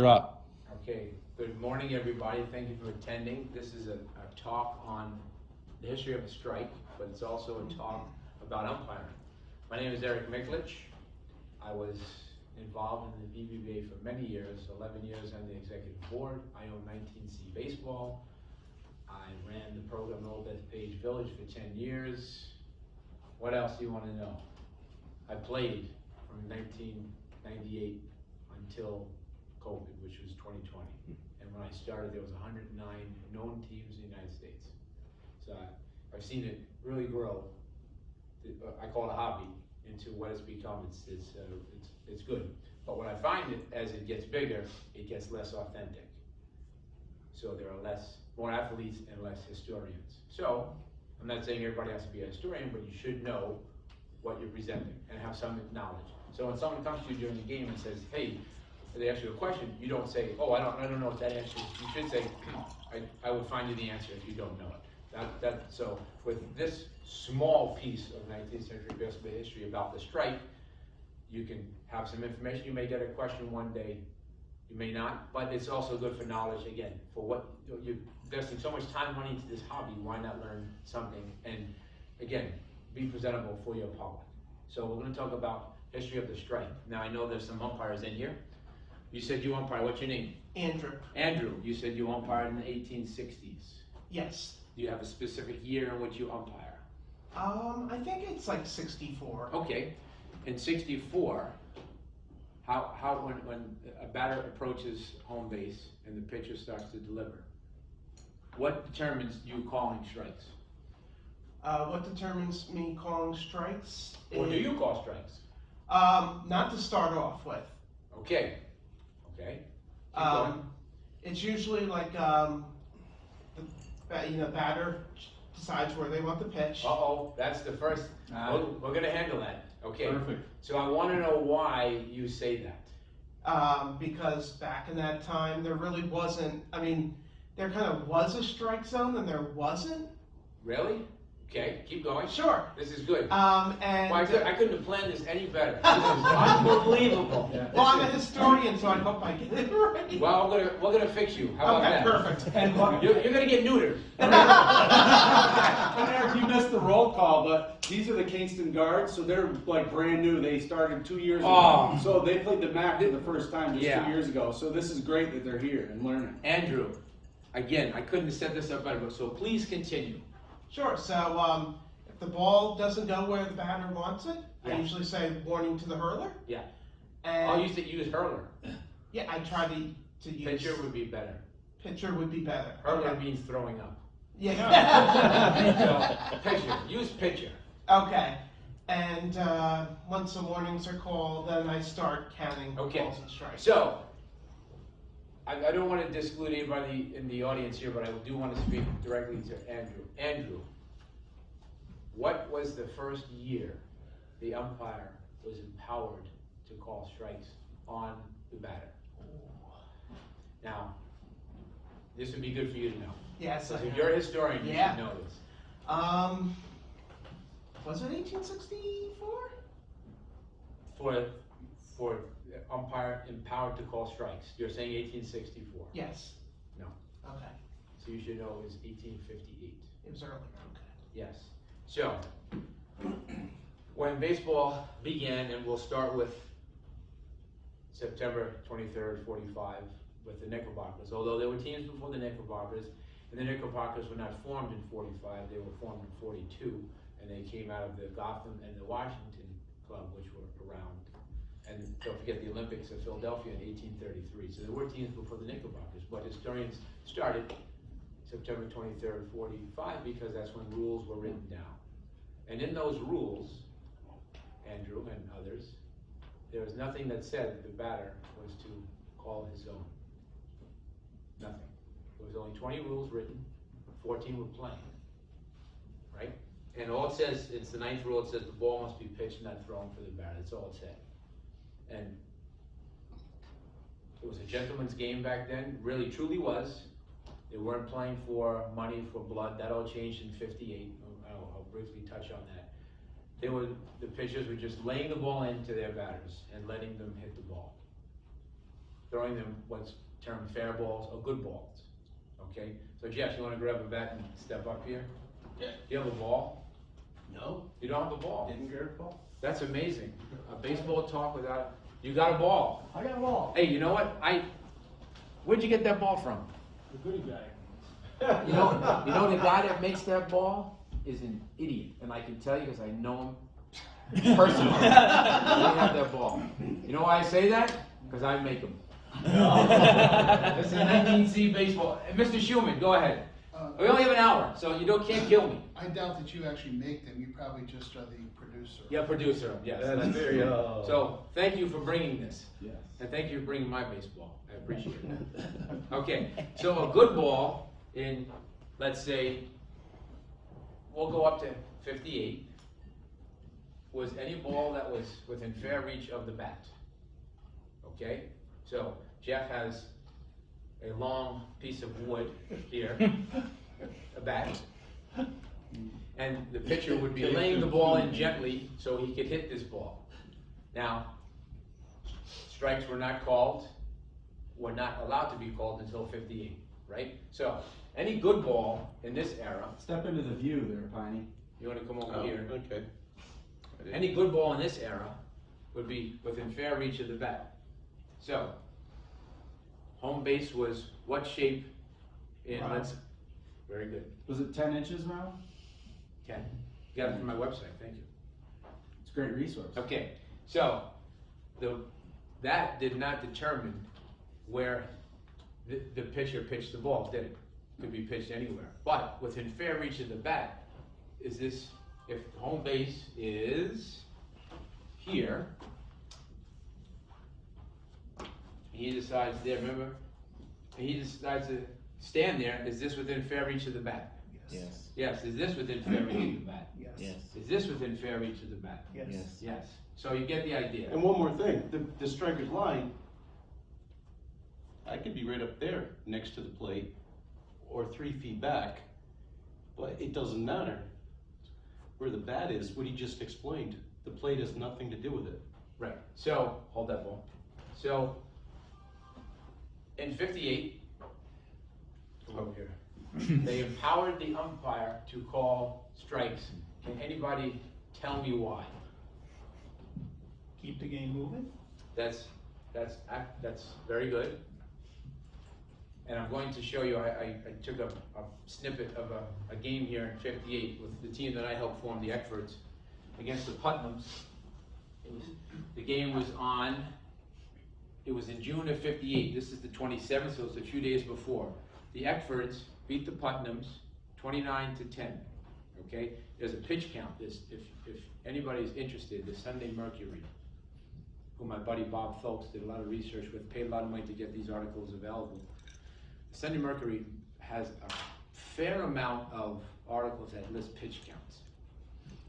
You're up. Okay, good morning, everybody. Thank you for attending. This is a talk on the history of a strike, but it's also a talk about umpiring. My name is Miklich. I was involved in the BBVA for many years, 11 years on the executive board. I own 19C Baseball. I ran the program in Old Bethpage Village for 10 years. What else do you want to know? I played from 1998 until COVID, which was 2020. And when I started, there was 109 known teams in the United States. So I've seen it really grow. I call it a hobby into what it's become. It's good. But what I find as it gets bigger, it gets less authentic. So there are more athletes and less historians. So I'm not saying everybody has to be a historian, but you should know what you're presenting and have some knowledge. So when someone comes to you during the game and says, hey, they ask you a question, you don't say, oh, I don't know what that answer is. You should say, I will find you the answer if you don't know it. So with this small piece of 19th century baseball history about the strike, you can have some information. You may get a question one day, you may not, but it's also good for knowledge. Again, for what you're investing so much time, money into this hobby, why not learn something? And again, be presentable for your public. So we're going to talk about history of the strike. Now I know there's some umpires in here. You said you umpire. What's your name? Andrew. Andrew. You said you umpired in the 1860s. Yes. Do you have a specific year in which you umpire? I think it's like 64. Okay. In 64, when a batter approaches home base and the pitcher starts to deliver, what determines you calling strikes? What determines me calling strikes? Or do you call strikes? Not to start off with. Okay. Okay. Keep going. It's usually like the batter decides where they want the pitch. Uh-oh, that's the first. We're going to handle that. Okay. Perfect. So I want to know why you say that. Because back in that time, there really wasn't. I mean, there kind of was a strike zone, and there wasn't. Really? Okay, keep going. Sure. This is good. And Well, I couldn't have planned this any better. This is unbelievable. Yeah. well, I'm a historian, so I hope I get it right. Well, we're gonna fix you. How about Okay, that? perfect. And what, You're gonna get neutered. Eric, you missed the roll call, but these are the Kingston guards, so they're like brand new. They started 2 years ago. Oh. So they played the MAC for the first time just Yeah. 2 years ago. So this is great that they're here and learning. Andrew, again, I couldn't have set this up better, so please continue. Sure. So if the ball doesn't go where the batter wants it, Yeah. I usually say warning to the hurler. Yeah. And I'll use hurler. yeah, I try to use Pitcher would be better. Pitcher would be better. Hurler Okay. means throwing up. Yeah. So, pitcher. Use pitcher. Okay. And once the warnings are called, then I start counting Okay. balls and strikes. So, I don't want to disclude anybody in the audience here, but I do want to speak directly to Andrew. Andrew, what was the first year the umpire was empowered to call strikes on the batter? Now, this would be good for you to know. Yes. So if you're a historian, you Yeah. should know this. Was it 1864? For umpire empowered to call strikes, you're saying 1864. Yes. No. Okay. So you should know it was 1858. It was earlier. Okay. Yes. So, when baseball began, and we'll start with September 23rd, 45, with the Knickerbockers. Although there were teams before the Knickerbockers, and the Knickerbockers were not formed in 45, they were formed in 42, and they came out of the Gotham and the Washington Club, which were around. And don't forget the Olympics of Philadelphia in 1833. So there were teams before the Knickerbockers, but historians started September 23rd, 45, because that's when rules were written down. And in those rules, Andrew and others, there was nothing that said the batter was to call his zone. Nothing. There was only 20 rules written, 14 were playing, right? And all it says, it's the 9th rule, it says the ball must be pitched, not thrown for the batter. That's all it said. And it was a gentleman's game back then, really truly was. They weren't playing for money, for blood. That all changed in 58. I'll briefly touch on that. The pitchers were just laying the ball into their batters and letting them hit the ball. throwing them what's termed fair balls or good balls. Okay? So Jeff, you wanna grab a bat and step up here? Yeah. Do you have a ball? No, You don't have a ball? didn't get a ball. That's amazing. A baseball talk without, you got a ball. I got a ball. Hey, you know what? Where'd you get that ball from? The goodie guy. You know the guy that makes that ball is an idiot, and I can tell you because I know him personally. He have that ball. You know why I say that? Because I make them. This is 19C baseball. Mr. Schumann, go ahead. We only have an hour, so you can't kill me. I doubt that you actually make them, you probably just are the producer. Yeah, producer, yes. That's very, So, thank you for bringing this. Yes. And thank you for bringing my baseball. I appreciate it. Okay, so a good ball in, let's say, we'll go up to 58, was any ball that was within fair reach of the bat. Okay? So, Jeff has a long piece of wood here, a bat. And the pitcher would be laying the ball in gently so he could hit this ball. Now, strikes were not called, were not allowed to be called until 58, right? So, any good ball in this era, Step into the view there, Piney. you wanna come over here? Okay. Any good ball in this era would be within fair reach of the bat. So, home base was what shape in, Round. very good, Was it 10 inches round? 10. You got it from my website, thank you. It's a great resource. Okay, so, that did not determine where the pitcher pitched the ball, did it? Could be pitched anywhere, but within fair reach of the bat, is this, if home base is here, he decides there, remember? And he decides to stand there, is this within fair reach of the bat? Yes. Yes, is this within fair reach of the bat? Yes. Is this within fair reach of the bat? Yes. Yes, so you get the idea. And one more thing, the striker's line, I could be right up there next to the plate or 3 feet back, but it doesn't matter where the bat is, what he just explained. The plate has nothing to do with it. Right, so, hold that ball. So, in 58, come over here, they empowered the umpire to call strikes. Can anybody tell me why? Keep the game moving. That's very good. And I'm going to show you, I took a snippet of a game here in 58 with the team that I helped form, the Eckfords, against the Putnams. The game was on, it was in June of 58, this is the 27th, so it's a few days before. The Eckfords beat the Putnams 29-10, okay? There's a pitch count, if anybody's interested, the Sunday Mercury, who my buddy Bob Phelps did a lot of research with, paid a lot of money to get these articles available. Sunday Mercury has a fair amount of articles that list pitch counts.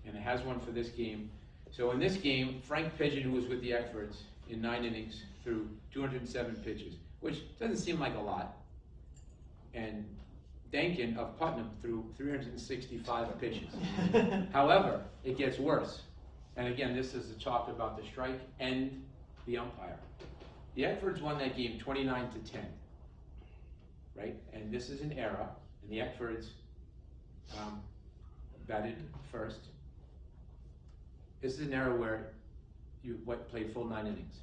And it has one for this game. So in this game, Frank Pigeon, who was with the Eckfords in 9 innings, threw 207 pitches, which doesn't seem like a lot. And Dankin of Putnam threw 365 pitches. However, it gets worse. And again, this is a talk about the strike and the umpire. The Eckfords won that game 29-10. Right? And this is an era, and the Eckfords batted first. This is an era where you played full 9 innings.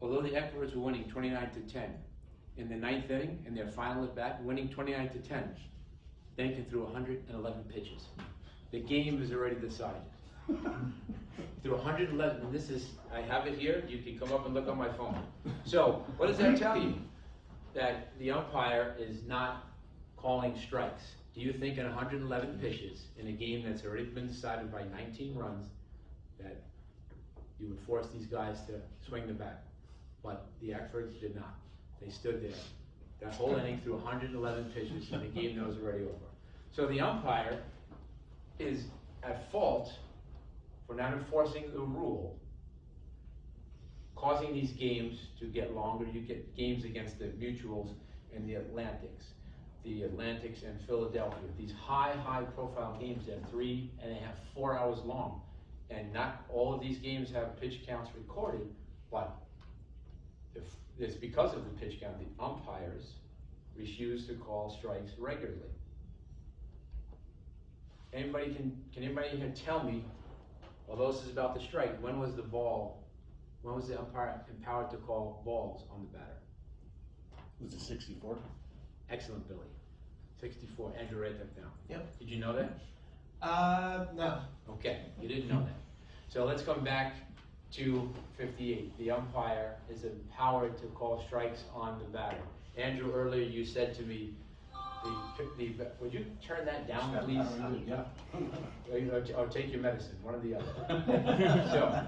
Although the Eckfords were winning 29-10, in the 9th inning, in their final at bat, winning 29-10, Dankin threw 111 pitches. The game is already decided. Through 111, and this is, I have it here, you can come up and look on my phone. So, what does that tell you? That the umpire is not calling strikes. Do you think in 111 pitches, in a game that's already been decided by 19 runs, that you would force these guys to swing the bat? But the Eckfords did not. They stood there. That whole inning threw 111 pitches in a game that was already over. So the umpire is at fault for not enforcing the rule, causing these games to get longer. You get games against the Mutuals and the Atlantics and Philadelphia. These high profile games that are 3.5, 4 hours long. And not all of these games have pitch counts recorded, but if it's because of the pitch count, the umpires refuse to call strikes regularly. Can anybody here tell me, although this is about the strike, when was the umpire empowered to call balls on the batter? Was it 64? Excellent, Billy. 64, Andrew, write that down. Yep. Did you know that? No. Okay, you didn't know that. So let's come back to 58. The umpire is empowered to call strikes on the batter. Andrew, earlier you said to me, would you turn that down, please? Yeah. Or take your medicine, one or the other. So,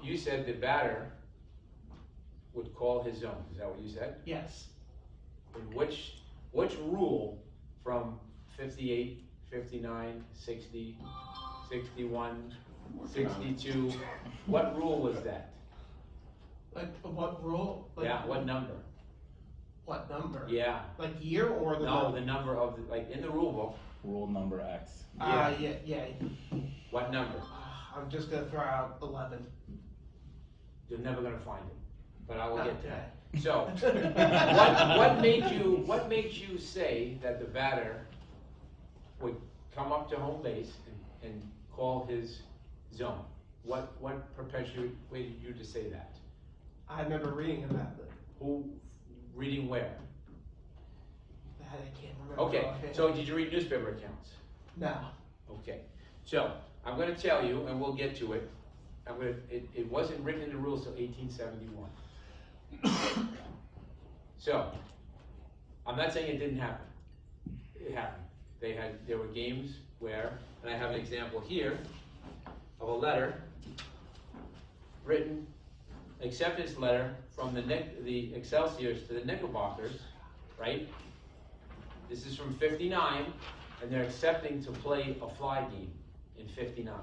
you said the batter would call his zone. Is that what you said? Yes. And which rule from 58, 59, 60, 61, 62, what rule was that? Like what rule? Like, Yeah, what number? What number? Yeah. Like year or the No, number? the number of, like, in the rule book, Rule number X. Yeah. what number? I'm just gonna throw out 11. You're never gonna find it, but I will get to that. Okay. So, what made you say that the batter would come up to home base and call his zone? What perpetuated you to say that? I remember reading about that. Who, reading where? That I can't remember. Okay, offhand. so did you read newspaper accounts? No. Okay, so I'm gonna tell you, and we'll get to it. It wasn't written in the rules till 1871. So, I'm not saying it didn't happen. It happened. There were games where, and I have an example here of a letter written, acceptance letter from the Excelsiors to the Knickerbockers, right? This is from 59, and they're accepting to play a fly game in 59.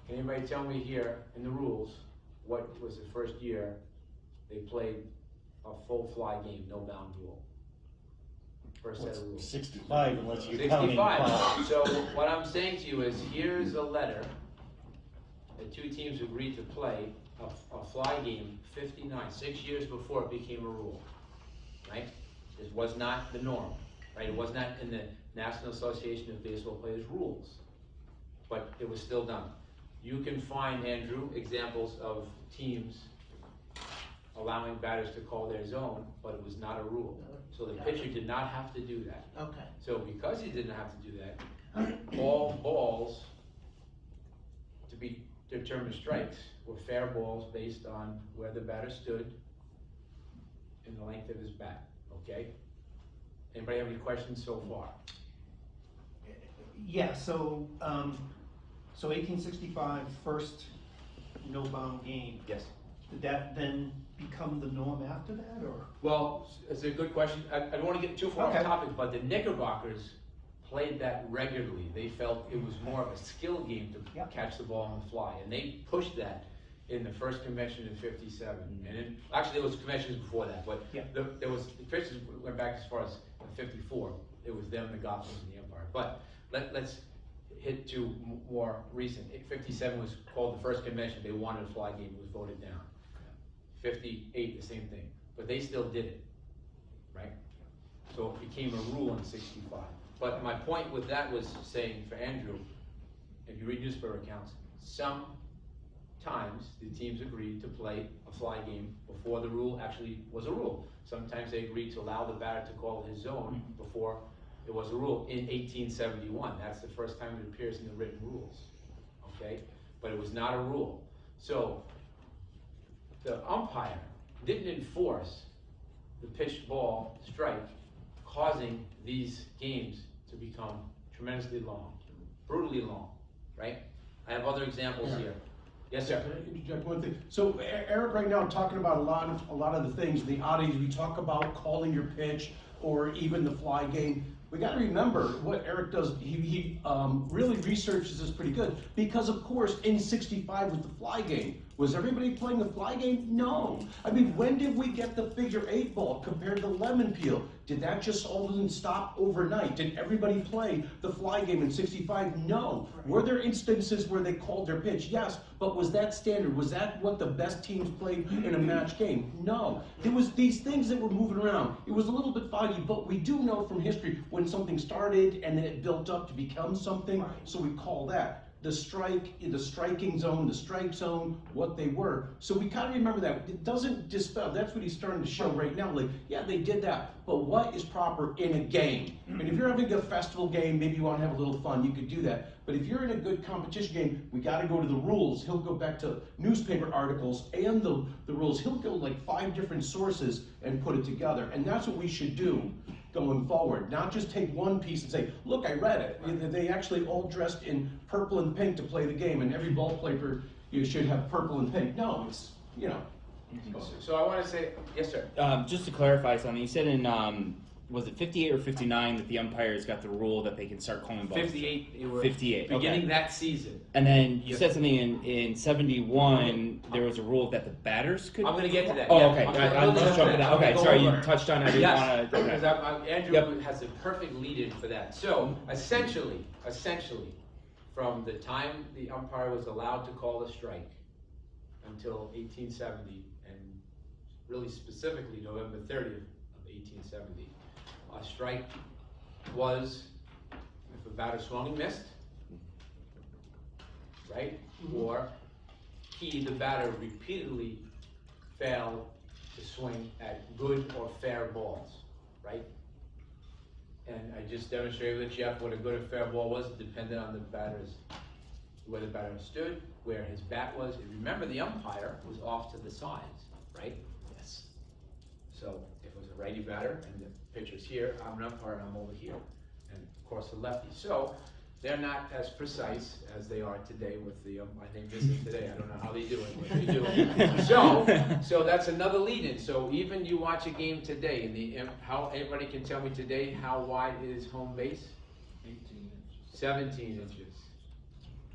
Can anybody tell me here in the rules, what was the first year they played a full fly game, no bound rule? First set of rules. 65 unless you're counting. 65. So what I'm saying to you is, here's a letter that two teams agreed to play a fly game 59, 6 years before it became a rule, right? It was not the norm, right? It was not in the National Association of Baseball Players rules, but it was still done. You can find, Andrew, examples of teams allowing batters to call their zone, but it was not a rule. So the pitcher did not have to do that. Okay. So because he didn't have to do that, all balls to be determined strikes were fair balls based on where the batter stood and the length of his bat, okay? Anybody have any questions so far? Yeah, so 1865, first no bound game. Yes. Did that then become the norm after that, or? Well, it's a good question. I don't want to get too far Okay. off topic, but the Knickerbockers played that regularly. They felt it was more of a skill game to Yep. catch the ball on the fly, and they pushed that in the first convention in 57. And actually there was conventions before that, but Yeah. the Christians went back as far as 54. It was them, the Gothams, and the Empire. But let's hit to more recent. 57 was called the first convention. They wanted a fly game. It was voted down. 58, the same thing. But they still did it, right? So it became a rule in 65. But my point with that was saying, for Andrew, if you read newspaper accounts, sometimes the teams agreed to play a fly game before the rule actually was a rule. Sometimes they agreed to allow the batter to call his zone before it was a rule in 1871. That's the first time it appears in the written rules, okay? But it was not a rule. So the umpire didn't enforce the pitched ball strike, causing these games to become tremendously long, brutally long, right? I have other examples here. Yes, sir. Can I interject one thing? So Eric right now talking about a lot of the things, the oddities, we talk about calling your pitch or even the fly game. we gotta remember what Eric does, he really researches this pretty good, because of course, in 65 with the fly game, was everybody playing the fly game? No. I mean, when did we get the figure 8 ball compared to lemon peel? Did that just all of a sudden stop overnight? Did everybody play the fly game in 65? No. Were there instances where they called their pitch? Yes. But was that standard? Was that what the best teams played in a match game? No. There was these things that were moving around. It was a little bit foggy, but we do know from history when something started and then it built up to become something, so we call that. The strike, the striking zone, the strike zone, what they were. So we kind of remember that. It doesn't dispel, that's what he's starting to show right now. Like, yeah, they did that, but what is proper in a game? And if you're having a festival game, maybe you want to have a little fun, you could do that. But if you're in a good competition game, we got to go to the rules. He'll go back to newspaper articles and the rules. He'll go like 5 different sources and put it together. And that's what we should do going forward, not just take one piece and say, look, I read it. They actually all dressed in purple and pink to play the game, and every ball player you should have purple and pink. No, it's, you know. So I want to say, yes, sir. Just to clarify something, you said in, was it 58 or 59 that the umpires got the rule that they can start calling balls? 58. They were 58, beginning okay. that season. And then you Yes. said something in 71, there was a rule that the batters could... I'm going to get to that. Oh, yeah. okay, I'm I'm just jumping down. Okay, sorry, you touched on it, I didn't Yes, want to... because Andrew Yep. has the perfect lead-in for that. So, essentially, from the time the umpire was allowed to call a strike until 1870, and really specifically November 30th of 1870, a strike was if a batter swung and missed, right? Or he, the batter, repeatedly failed to swing at good or fair balls, right? And I just demonstrated with Jeff what a good or fair ball was. It depended on the batter's, where the batter stood, where his bat was. And remember, the umpire was off to the sides, right? Yes. So if it was a righty batter and the pitcher's here, I'm an umpire and I'm over here. And of course, the lefty. So they're not as precise as they are today with the, I think this is today, I don't know how they do it, but they do. So that's another lead-in. So even you watch a game today, and how anybody can tell me today how wide is home base? 18 inches. 17 inches.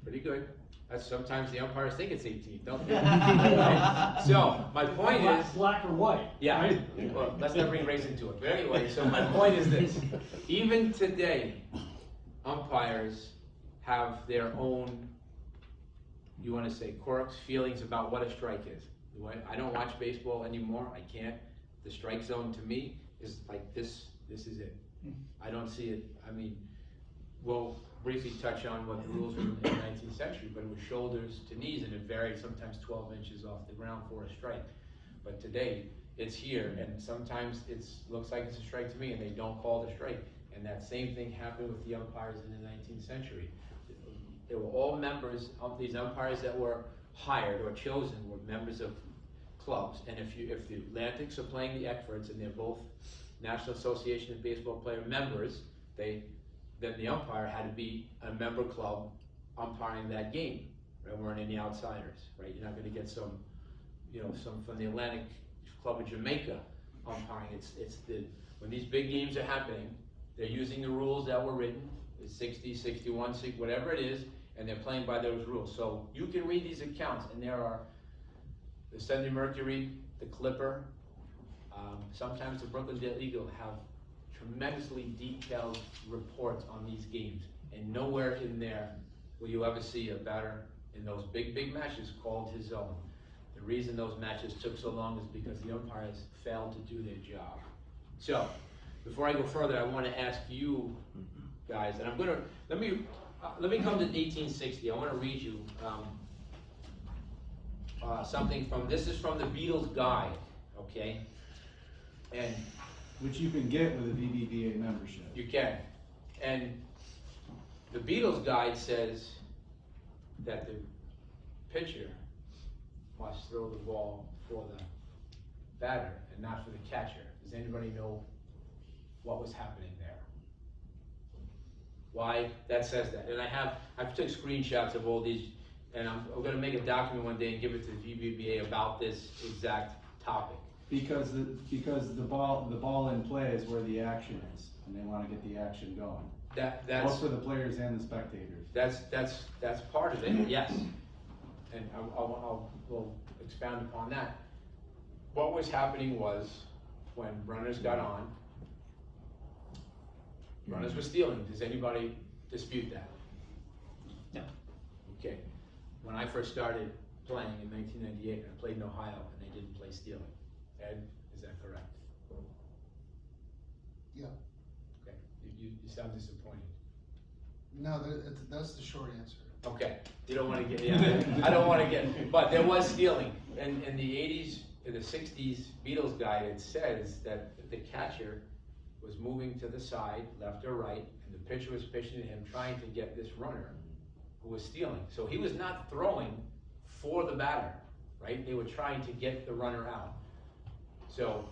Pretty good. That's sometimes the umpires think it's 18, don't they? Right? So my point is, Black or white? yeah. Right? Well, let's not bring race into it. But anyway, so my point is this: even today, umpires have their own, you want to say, quirks, feelings about what a strike is. I don't watch baseball anymore. I can't. The strike zone to me is like this. This is it. I don't see it. I mean, we'll briefly touch on what the rules were in the 19th century, but it was shoulders to knees, and it varied sometimes 12 inches off the ground for a strike. But today, it's here, and sometimes it looks like it's a strike to me, and they don't call it a strike. And that same thing happened with the umpires in the 19th century. They were all members of these umpires that were hired or chosen were members of clubs. And if the Atlantics are playing the Eckfords and they're both National Association of Baseball Player members, then the umpire had to be a member club umpiring that game. There weren't any outsiders, right? You're not going to get some from the Atlantic Club of Jamaica umpiring. When these big games are happening, they're using the rules that were written, 60, 61, 60, whatever it is, and they're playing by those rules. So you can read these accounts, and there are the Sunday Mercury, the Clipper, sometimes the Brooklyn Daily Eagle have tremendously detailed reports on these games, and nowhere in there will you ever see a batter in those big matches called his own. The reason those matches took so long is because the umpires failed to do their job. So, before I go further, I want to ask you guys, and I'm gonna let me come to 1860. I want to read you something from. This is from the Beatles Guide, okay? And Which you can get with a BBVA membership. you can, and the Beatles Guide says that the pitcher must throw the ball for the batter and not for the catcher. Does anybody know what was happening there? Why that says that? And I took screenshots of all these, and I'm going to make a document one day and give it to the VBBA about this exact topic. Because the ball in play is where the action is, and they wanna get the action going. Both That's for the players and the spectators. that's part of it, yes. And we'll expound upon that. What was happening was, when runners got on, runners were stealing. Does anybody dispute that? No. Okay. When I first started playing in 1998, I played in Ohio, and they didn't play stealing. Ed, is that correct? Yeah, Okay. You sound disappointed. no, that's the short answer. Okay, you don't wanna get, yeah, I don't wanna get, but there was stealing. In the 80s, in the 60s Beatles guide, it says that the catcher was moving to the side, left or right, and the pitcher was pitching to him, trying to get this runner who was stealing. So he was not throwing for the batter, right? They were trying to get the runner out. So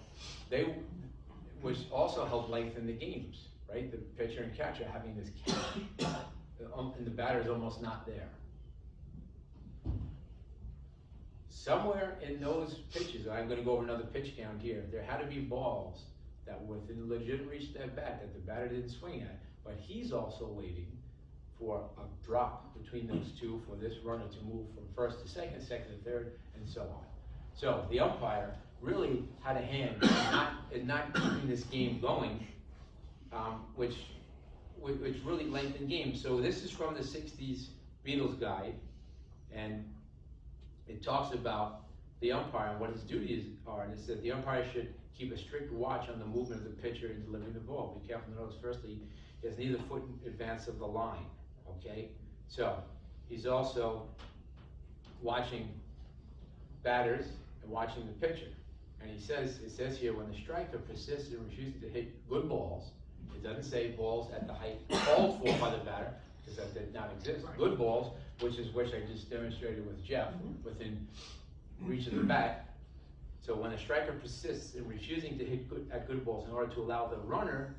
which also helped lengthen the games, right? The pitcher and catcher having this catch. And the batter is almost not there. Somewhere in those pitches, I'm gonna go over another pitch count here, there had to be balls that were within legitimate reach of that bat that the batter didn't swing at, but he's also waiting for a drop between those two for this runner to move from first to second, second to third, and so on. So the umpire really had a hand in not keeping this game going, which really lengthened games. So this is from the 60s Beatles guide, and it talks about the umpire and what his duties are, and it said the umpire should keep a strict watch on the movement of the pitcher in delivering the ball. Be careful to notice, firstly, he has neither foot in advance of the line, okay? So, he's also watching batters and watching the pitcher. And it says here, when the striker persists in refusing to hit good balls, it doesn't say balls at the height called for by the batter, because that did not exist. Good balls, which I just demonstrated with Jeff, within reach of the bat. So when a striker persists in refusing to hit good balls in order to allow the runner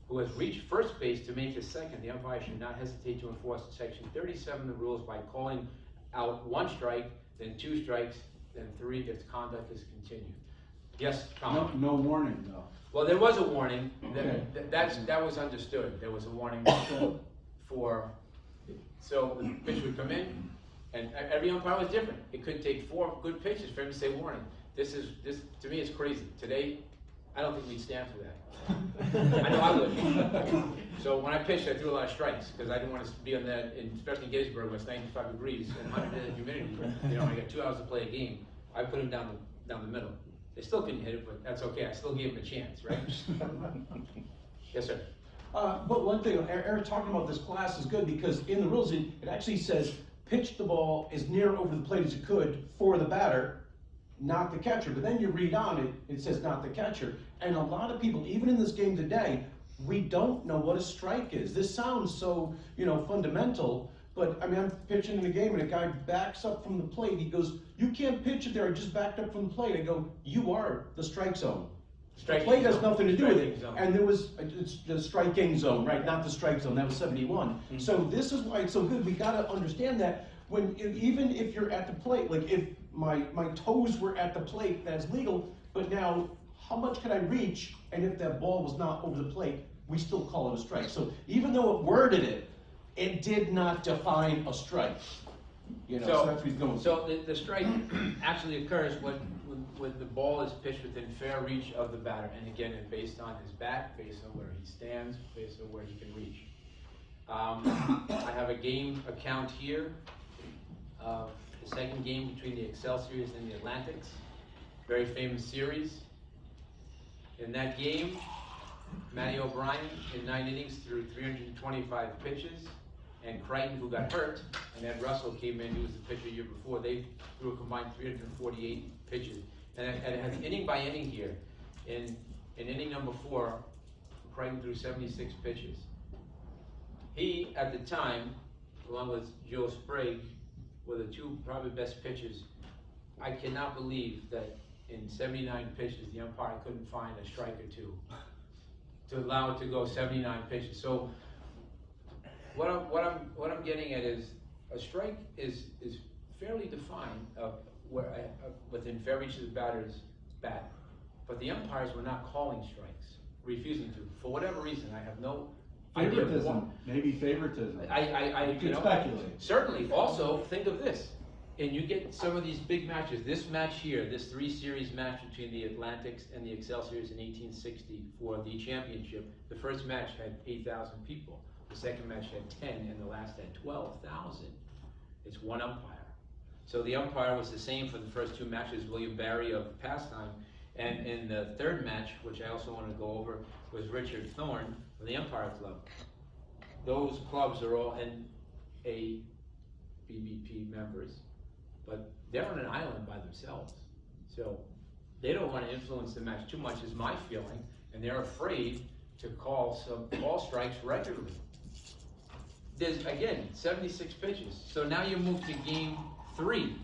who has reached first base to make his second, the umpire should not hesitate to enforce section 37 of the rules by calling out 1 strike, then 2 strikes, then 3 if conduct is continued. Yes, Tom? No warning though. Well, there was a warning, Okay. that was understood, there was a warning so the pitch would come in, and every umpire was different. It could take 4 good pitches for him to say warning. This to me is crazy. Today, I don't think we'd stand for that. I know I would. So when I pitched, I threw a lot of strikes, because I didn't want to be on that, especially in Gettysburg, when it's 95 degrees and 100% humidity. You know, I got 2 hours to play a game. I put him down the middle. They still couldn't hit it, but that's okay. I still gave him a chance, right? Yes, sir. But one thing, Eric talking about this class is good, because in the rules, it actually says, pitch the ball as near over the plate as you could for the batter, not the catcher. But then you read on it, it says not the catcher. And a lot of people, even in this game today, we don't know what a strike is. This sounds so, fundamental, but I mean, I'm pitching in a game and a guy backs up from the plate. He goes, "You can't pitch it there, I just backed up from the plate." I go, "You are the strike zone." The plate has nothing to do with it. And it's the striking zone, right? Not the strike zone, that was 71. Mm-hmm. So this is why it's so good. We gotta understand that even if you're at the plate, like if my toes were at the plate, that's legal, but now how much can I reach? And if that ball was not over the plate, we still call it a strike. So even though it worded it, it did not define a strike. So that's what he's going. So the strike actually occurs when the ball is pitched within fair reach of the batter, and again, it's based on his bat, based on where he stands, based on where he can reach. I have a game account here of the second game between the Excelsiors and the Atlantics, very famous series. In that game, Matty O'Brien in 9 innings threw 325 pitches, and Crichton, who got hurt, and Ed Russell came in, who was the pitcher the year before, they threw a combined 348 pitches. And it has inning by inning here. In inning number 4, Crichton threw 76 pitches. He, at the time, along with Joe Sprague, were the 2 probably best pitchers. I cannot believe that in 79 pitches, the umpire couldn't find a strike or 2 to allow it to go 79 pitches. So what I'm getting at is a strike is fairly defined within fair reach of the batter's bat. But the umpires were not calling strikes, refusing to, for whatever reason, I have no idea why. Favoritism, maybe favoritism. I You you could know, speculate. certainly, also, think of this, and you get some of these big matches, this match here, this 3-series match between the Atlantics and the Excelsiors in 1860 for the championship, the first match had 8,000 people, the second match had 10, and the last had 12,000. It's one umpire. So the umpire was the same for the first 2 matches, William Barry of Pastime, and in the third match, which I also want to go over, was Richard Thorne of the Umpire Club. Those clubs are all NABBP members, but they're on an island by themselves. So they don't want to influence the match too much, is my feeling, and they're afraid to call some ball strikes regularly. There's, again, 76 pitches. So now you move to game 3,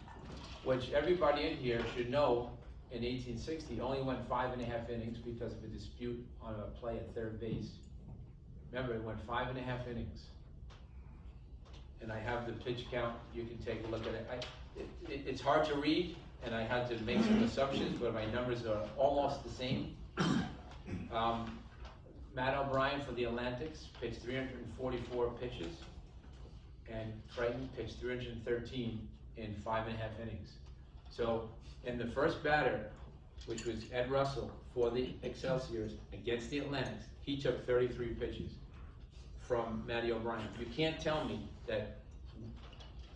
which everybody in here should know in 1860 only went 5.5 innings because of a dispute on a play at third base. Remember, it went 5.5 innings. And I have the pitch count, you can take a look at it. It's hard to read, and I had to make some assumptions, but my numbers are almost the same. Matt O'Brien for the Atlantics pitched 344 pitches, and Crichton pitched 313 in 5.5 innings. So in the first batter, which was Ed Russell for the Excelsiors against the Atlantics, he took 33 pitches from Matty O'Brien. You can't tell me that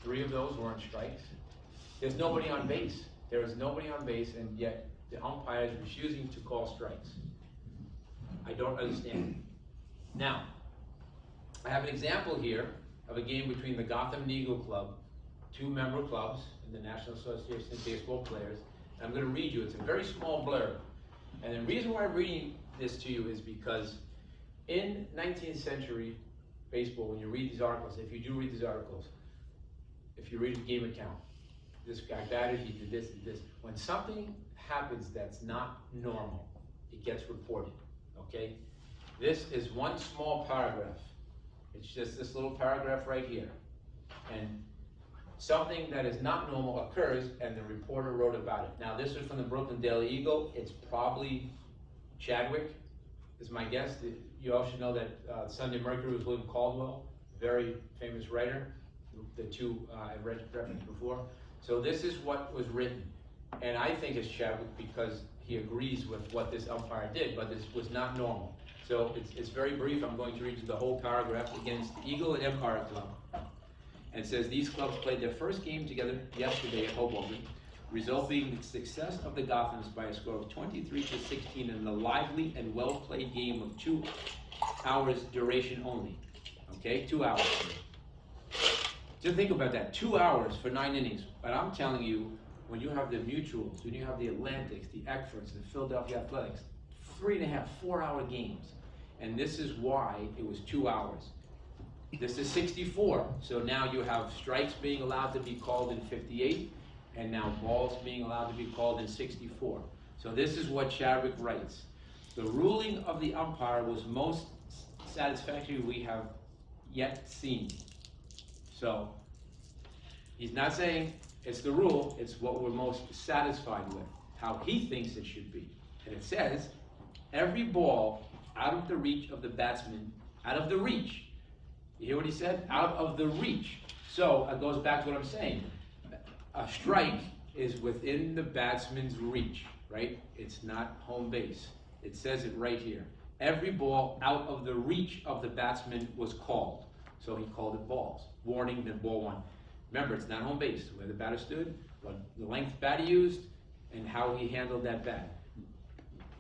3 of those weren't strikes. There's nobody on base. There is nobody on base, and yet the umpire is refusing to call strikes. I don't understand. Now, I have an example here of a game between the Gotham and Eagle Club, 2 member clubs in the National Association of Baseball Players. And I'm going to read you. It's a very small blurb. And the reason why I'm reading this to you is because in 19th century baseball, when you read these articles, if you do read these articles, if you read the game account, this guy batted, he did this, did this. When something happens that's not normal, it gets reported, okay? This is one small paragraph. It's just this little paragraph right here. And something that is not normal occurs, and the reporter wrote about it. Now, this is from the Brooklyn Daily Eagle. It's probably Chadwick, is my guess. You all should know that Sunday Mercury was William Caldwell, very famous writer. The 2 I've referenced before. So this is what was written. And I think it's Chadwick because he agrees with what this umpire did, but this was not normal. So it's very brief. I'm going to read you the whole paragraph against the Eagle and Empire Club. And it says, these clubs played their first game together yesterday at Hoboken, result being the success of the Gothams by a score of 23-16 in a lively and well-played game of 2 hours duration only. Okay, 2 hours. Just think about that, 2 hours for 9 innings. But I'm telling you, when you have the Mutuals, when you have the Atlantics, the Eckfords, the Philadelphia Athletics, 3.5, 4-hour games. And this is why it was 2 hours. This is 64, so now you have strikes being allowed to be called in 58, and now balls being allowed to be called in 64. So this is what Chadwick writes. The ruling of the umpire was most satisfactory we have yet seen. So he's not saying it's the rule, it's what we're most satisfied with, how he thinks it should be. And it says, every ball out of the reach of the batsman, out of the reach. You hear what he said? Out of the reach. So it goes back to what I'm saying. A strike is within the batsman's reach, right? It's not home base. It says it right here. Every ball out of the reach of the batsman was called. So he called it balls. Warning, then ball 1. Remember, it's not home base. Where the batter stood, what the length bat he used, and how he handled that bat.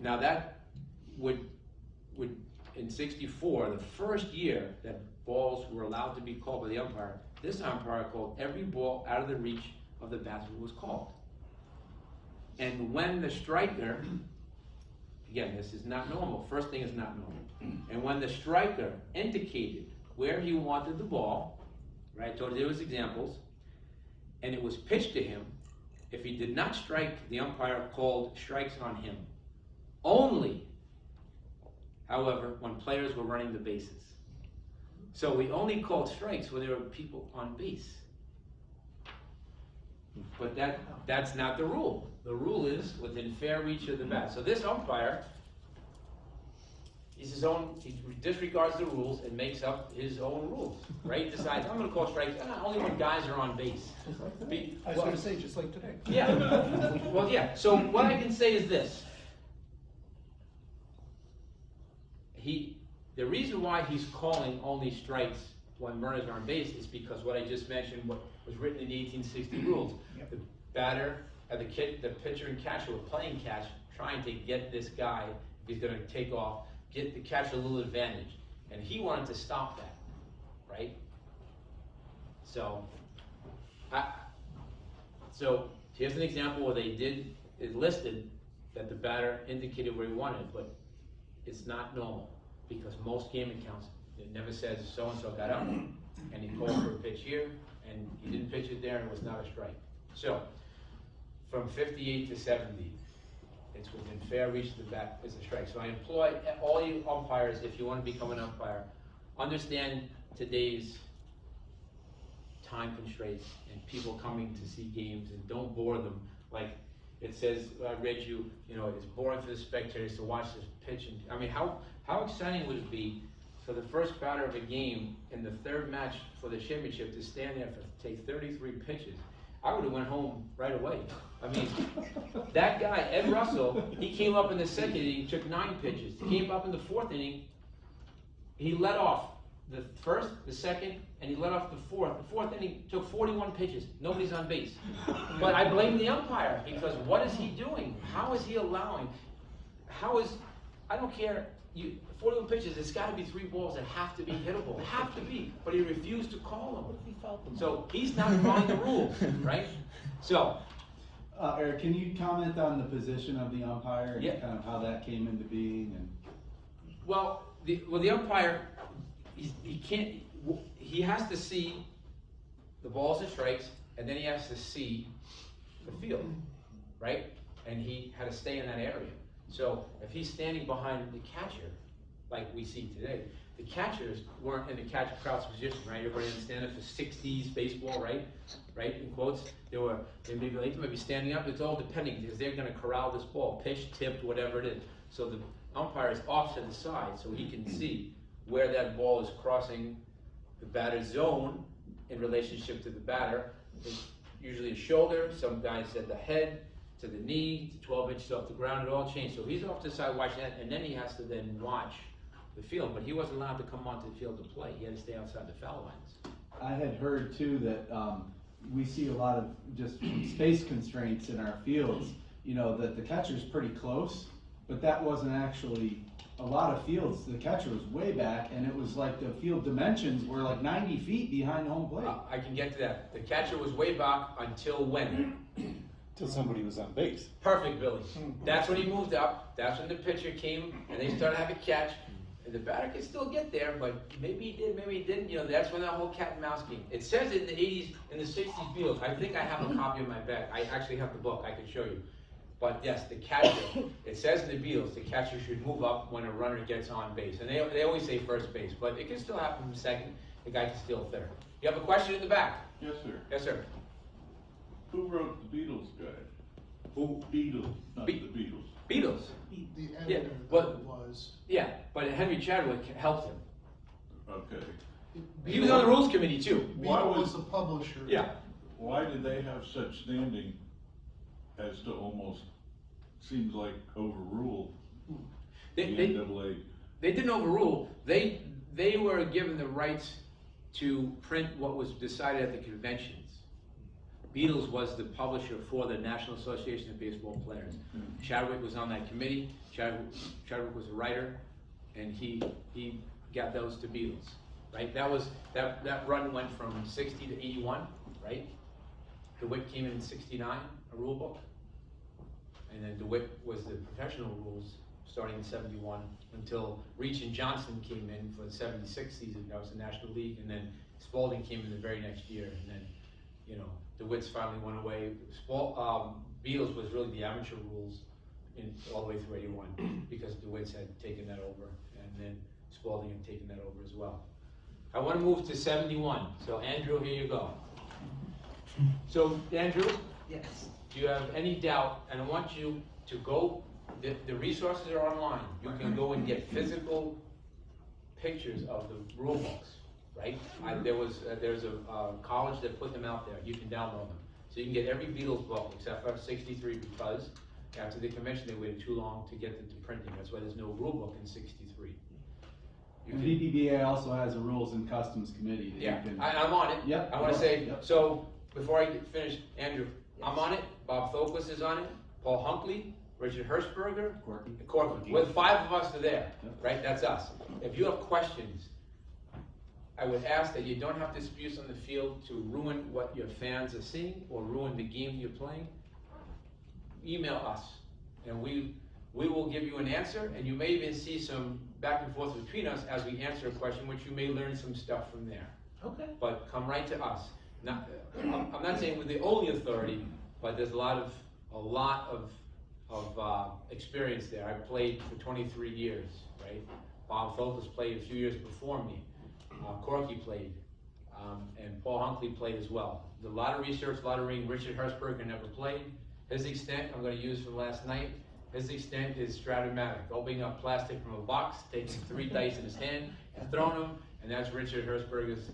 Now that would in 64, the first year that balls were allowed to be called by the umpire, this umpire called every ball out of the reach of the batsman was called. And when the striker, again, this is not normal, first thing is not normal. And when the striker indicated where he wanted the ball, right, I told you there was examples, and it was pitched to him, if he did not strike, the umpire called strikes on him. Only, however, when players were running the bases. So we only called strikes when there were people on base. But that's not the rule. The rule is within fair reach of the bat. So this umpire, he's his own, he disregards the rules and makes up his own rules, right? Decides, I'm gonna call strikes only when guys are on base. I was gonna say, just like today. Yeah, well, yeah, so what I can say is this. The reason why he's calling only strikes when runners are on base is because what I just mentioned, what was written in the 1860 rules. The batter, the pitcher and catcher were playing catch, trying to get this guy, if he's gonna take off, get the catcher a little advantage. And he wanted to stop that, right? So, so here's an example where it listed that the batter indicated where he wanted, but it's not normal, because most game accounts, it never says so-and-so got up, and he called for a pitch here, and he didn't pitch it there, and it was not a strike. So, from 58 to 70, it's within fair reach of the bat is a strike. So I employ all you umpires, if you want to become an umpire, understand today's time constraints and people coming to see games, and don't bore them. Like it says, I read you know, it's boring for the spectators to watch this pitch. And I mean, how exciting would it be for the first batter of a game in the third match for the championship to stand there for take 33 pitches? I would have went home right away. I mean, that guy, Ed Russell, he came up in the second inning, took 9 pitches. He came up in the fourth inning, he let off the first, the second, and he let off the fourth. The fourth inning took 41 pitches. Nobody's on base. But I blame the umpire, because what is he doing? How is he allowing? I don't care, 41 pitches, there's got to be 3 balls that have to be hittable. Have to be. But he refused to call them. So he's not following the rules, right? So, Eric, can you comment on the position of the umpire and Yeah. kind of how that came into being? And well, the umpire, he has to see the balls and strikes, and then he has to see the field, right? And he had to stay in that area. So if he's standing behind the catcher, like we see today, the catchers weren't in the catcher crouch position, right? Everybody understand it for 60s baseball, right? Right, in quotes. They might be standing up. It's all depending, because they're going to corral this ball, pitch, tipped, whatever it is. So the umpire is off to the side, so he can see where that ball is crossing the batter's zone in relationship to the batter. It's usually a shoulder. Some guys said the head to the knee, to 12 inches off the ground. It all changed. So he's off to the side watching that, and then he has to then watch the field. But he wasn't allowed to come onto the field to play. He had to stay outside the foul lines. I had heard too that we see a lot of just space constraints in our fields, you know, that the catcher's pretty close, but that wasn't actually a lot of fields. The catcher was way back, and it was like the field dimensions were like 90 feet behind home plate. I can get to that. The catcher was way back until when? Till somebody was on base. Perfect, Billy. That's when he moved up. That's when the pitcher came, and they started having catch. And the batter could still get there, but maybe he did, maybe he didn't. You know, that's when that whole cat and mouse game. It says in the 80s, in the 60s Beatles. I think I have a copy in my bag. I actually have the book. I can show you. But yes, the catcher. It says in the Beatles, the catcher should move up when a runner gets on base. And they always say first base, but it can still happen from second. The guy can still third. You have a question in the back? Yes, sir. Yes, sir. Who wrote the Beatles guide? Who? Beatles, not the Beatles. Beatles. The Yeah, editor but- was. Yeah, but Henry Chadwick helped him. Okay. He was on the rules committee too. Why Beatle was- was the publisher. Yeah. Why did they have such standing as to almost, seems like overrule the They NAA? didn't overrule. They were given the rights to print what was decided at the conventions. Beatles was the publisher for the National Association of Baseball Players. Chadwick was on that committee. Chadwick was a writer, and he got those to Beatles, right? That run went from 60 to 81, right? DeWitt came in 69, a rule book, and then DeWitt was the professional rules starting in 71 until Reach and Johnson came in for the 76 season. That was the National League, and then Spalding came in the very next year, and then, you know, DeWitt's finally went away. Beatles was really the amateur rules all the way through 81 because DeWitt's had taken that over, and then Spalding had taken that over as well. I want to move to 71. So Andrew, here you go. So, Andrew, Yes. do you have any doubt, and I want you to go, the resources are online. You can go and get physical pictures of the rule books, right? There's a college that put them out there, you can download them. So you can get every Beatles book except for 63 because after the convention they waited too long to get them to printing. That's why there's no rule book in 63. You And can- BPBA also has a rules and customs committee that Yeah, you can. I'm on it. Yep. I wanna say, Yep. so, before I get finished, Andrew, I'm on it, Bob Thoquist is on it, Paul Hunkley, Richard Hirschberger, Corky. Corky. With 5 of us are there, Yep. right, that's us. If you have questions, I would ask that you don't have disputes on the field to ruin what your fans are seeing or ruin the game you're playing. Email us, and we will give you an answer, and you may even see some back and forth between us as we answer a question, which you may learn some stuff from there. Okay. But come right to us. Not, I'm not saying we're the only authority, but there's a lot of experience there. I played for 23 years, right? Bob Thoquist played a few years before me. Corky played, and Paul Hunkley played as well. There's a lot of research, a lot of reading. Richard Hirschberger never played. His extent, I'm going to use from last night. His extent is stratomatic, opening up plastic from a box, taking 3 dice in his hand, and throwing them, and that's Richard Hirschberger's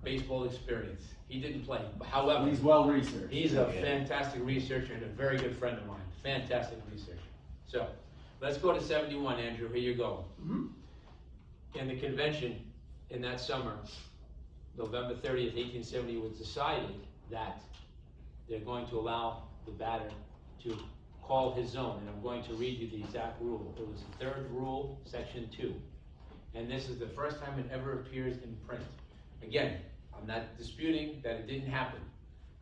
baseball experience. He didn't play, however, He's well researched. he's a fantastic researcher and a very good friend of mine. Fantastic researcher. So, let's go to 71, Andrew. Here you go. In the convention in that summer, November 30th, 1870, it was decided that they're going to allow the batter to call his zone, and I'm going to read you the exact rule. It was the 3rd rule, section 2. And this is the first time it ever appears in print. Again, I'm not disputing that it didn't happen.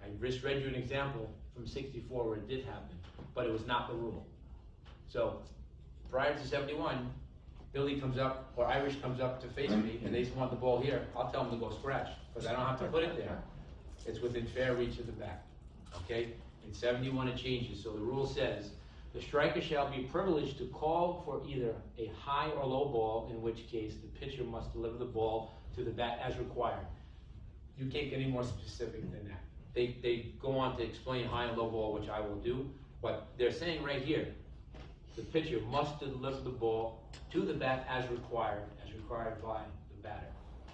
I just read you an example from 64 where it did happen, but it was not the rule. So, prior to 71, Billy comes up, or Irish comes up to face me, and they want the ball here, I'll tell them to go scratch, because I don't have to put it there. It's within fair reach of the bat, okay? In 71 it changes, so the rule says, the striker shall be privileged to call for either a high or low ball, in which case the pitcher must deliver the ball to the bat as required. You can't get any more specific than that. They go on to explain high and low ball, which I will do, but they're saying right here, the pitcher must deliver the ball to the bat as required by the batter.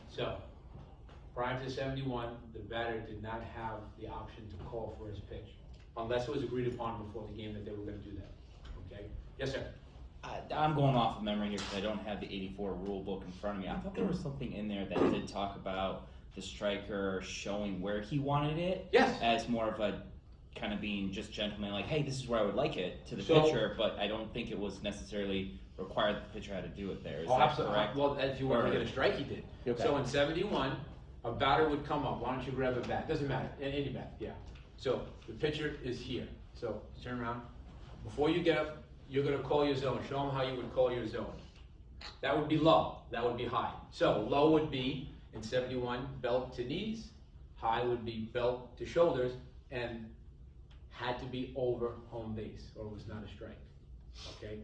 So, prior to 71, the batter did not have the option to call for his pitch, unless it was agreed upon before the game that they were gonna do that, okay? Yes, sir? I'm going off of memory here because I don't have the 84 rule book in front of me. I thought there was something in there that did talk about the striker showing where he wanted it. Yes. As more of a kind of being just gentleman, like, hey, this is where I would like it to the So- pitcher, but I don't think it was necessarily required that the pitcher had to do it there. Is Oh, that absolutely. correct? Well, if you wanted to Or- get a strike, he did. Okay. So in 71, a batter would come up. Why don't you grab a bat? Doesn't matter. Any bat, yeah. So the pitcher is here. So turn around. Before you get up, you're going to call your zone. Show them how you would call your zone. That would be low. That would be high. So low would be, in 71, belt to knees. High would be belt to shoulders. And had to be over home base, or it was not a strike. Okay?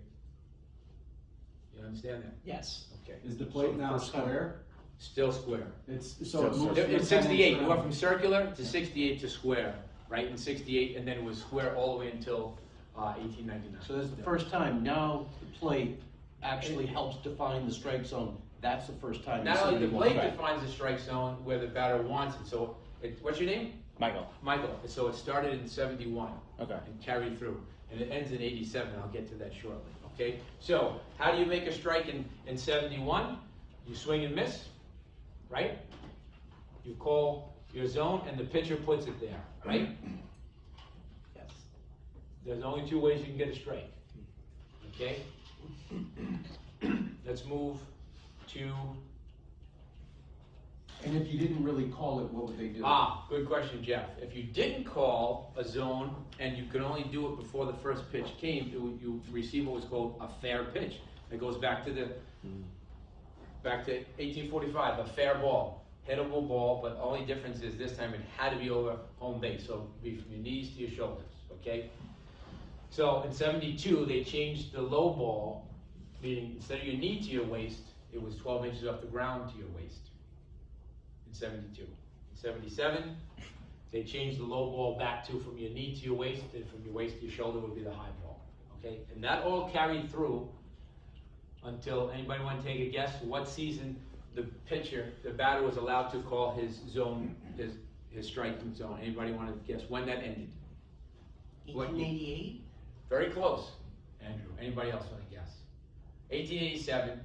You understand that? Yes. Okay. Is the plate now First time. square? Still square. It's, so Still it moves It's from 10 68, inches we went around. from circular to 68 to square, right, in 68, and then it was square all the way until 1899. So that's the first time, now the plate actually helps define the strike zone, that's the first time. Not only the 71. plate Right. defines the strike zone where the batter wants it, so, what's your name? Michael. Michael, so it started in 71. Okay. And carried through, and it ends in 87, I'll get to that shortly, okay? So, how do you make a strike in 71? You swing and miss, right? You call your zone, and the pitcher puts it there, right? Yes. There's only 2 ways you can get a strike, okay? Let's move to, And if you didn't really call it, what would they do? good question, Jeff. If you didn't call a zone, and you could only do it before the first pitch came, you receive what was called a fair pitch. It goes back to 1845, a fair ball, hittable ball, but only difference is this time it had to be over home base, so it'd be from your knees to your shoulders, okay? So in 72, they changed the low ball, meaning instead of your knee to your waist, it was 12 inches off the ground to your waist. In 72. In 77, They changed the low ball back to from your knee to your waist, and from your waist to your shoulder would be the high ball, okay? And that all carried through until, anybody want to take a guess what season the batter was allowed to call his zone, his striking zone? Anybody want to guess when that ended? What year? 1888? Very close, Andrew. Anybody else want to guess? 1887.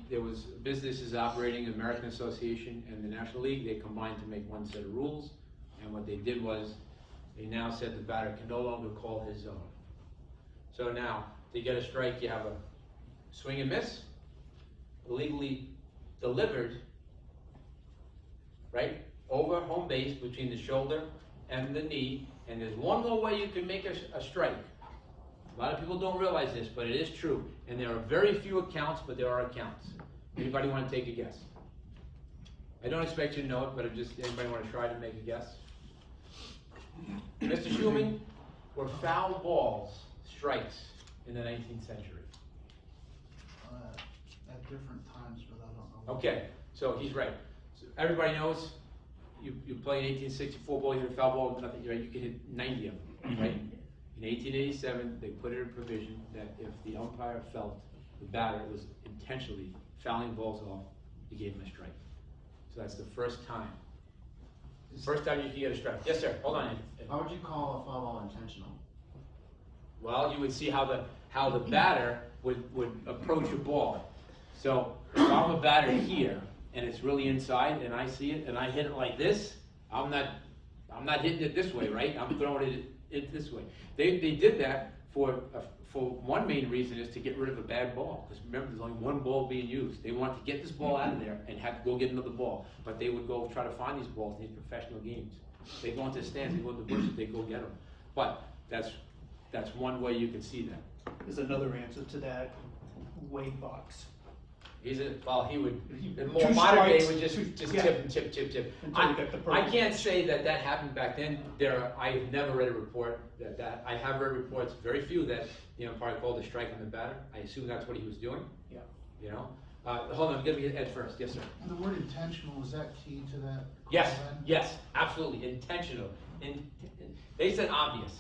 There was businesses operating, the American Association and the National League, they combined to make one set of rules, and what they did was, they now said the batter can no longer call his zone. So now, to get a strike, you have a swing and miss, illegally delivered, right, over home base between the shoulder and the knee, and there's one more way you can make a strike. A lot of people don't realize this, but it is true. And there are very few accounts, but there are accounts. Anybody want to take a guess? I don't expect you to know it, but anybody want to try to make a guess? Mr. Schumann, were foul balls strikes in the 19th century? At different times, but I don't know. Okay, so he's right. So everybody knows you play an 1864 ball, you hit a foul ball, nothing, right? You can hit 90 of them, right? In 1887, they put in a provision that if the umpire felt the batter was intentionally fouling balls off, he gave him a strike. So that's the first time. First time you can get a strike. Yes, sir. Hold on. How would you call a foul ball intentional? Well, you would see how the batter would approach a ball. So if I'm a batter here and it's really inside and I see it and I hit it like this, I'm not hitting it this way, right? I'm throwing it this way. They did that for one main reason, is to get rid of a bad ball. Because remember, there's only one ball being used. They wanted to get this ball out of there and have to go get another ball. But they would go try to find these balls in these professional games. They go into the stands, they go into the bushes, they go get them. But that's one way you can see that. There's another answer to that, Wade Box. He would, in more Two modern day, strikes, would just yeah. tip and tip. Until you get the I perfect. can't say that happened back then. I've never read a report that I have read reports, very few, that the umpire called a strike on the batter. I assume that's what he was doing. Yeah. You know? Hold on, I'm gonna get Ed first. Yes, sir. And the word intentional, is that key to that? Yes, Then? yes, absolutely, intentional. They said obvious,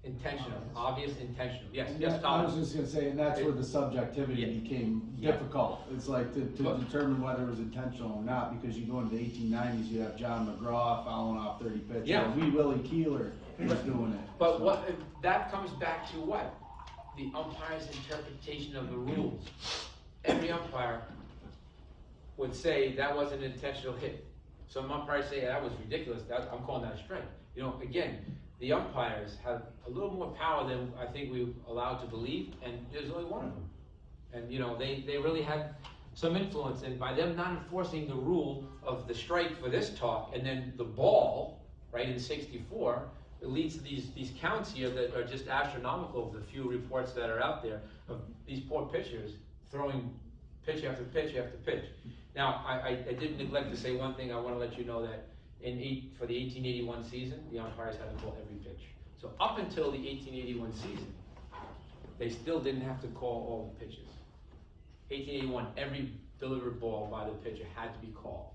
intentional, obvious, intentional. Yes, Yeah, yes, I was Tom. just gonna say, and that's where the subjectivity Yeah. became Yeah. difficult. It's like to determine whether it was intentional or not, because you go into the 1890s, you have John McGraw fouling off 30 pitches. Yeah. Wee Willie Keeler was doing it. But So- that comes back to what? The umpire's interpretation of the rules. Every umpire would say that was an intentional hit. Some umpires say that was ridiculous, I'm calling that a strike. You know, again, the umpires have a little more power than I think we're allowed to believe, and there's only one of them. And you know, they really had some influence, and by them not enforcing the rule of the strike for this talk, and then the ball, right, in 64, it leads to these counts here that are just astronomical of the few reports that are out there of these poor pitchers throwing pitch after pitch after pitch. Now, I did neglect to say one thing. I want to let you know that for the 1881 season, the umpires had to call every pitch. So up until the 1881 season, they still didn't have to call all the pitches. 1881, every delivered ball by the pitcher had to be called.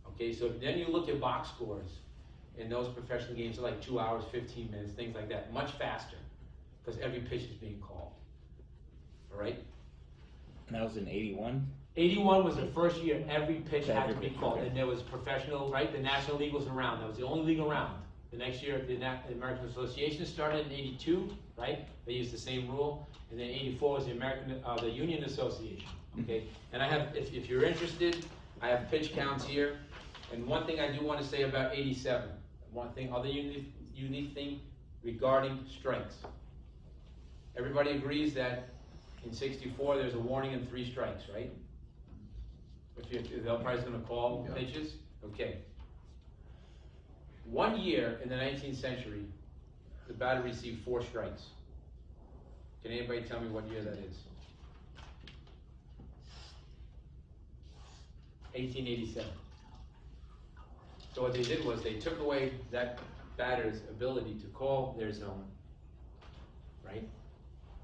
Okay, so then you look at box scores in those professional games, like 2 hours, 15 minutes, things like that, much faster, because every pitch is being called. All right? And that was in 81? 81 was the first year every pitch had to Every be pitch, called, okay. and there was professional, right? The National League was around. That was the only league around. The next year, the American Association started in 82, right? They used the same rule, and then 84 was the Union Association. Okay, and I have, if you're interested, I have pitch counts here. And one thing I do want to say about 87, other unique thing regarding strikes. Everybody agrees that in 64 there's a warning and 3 strikes, right? If the umpire's going to call pitches, okay. 1 year in the 19th century, the batter received 4 strikes. Can anybody tell me what year that is? 1887. So what they did was they took away that batter's ability to call their zone, right?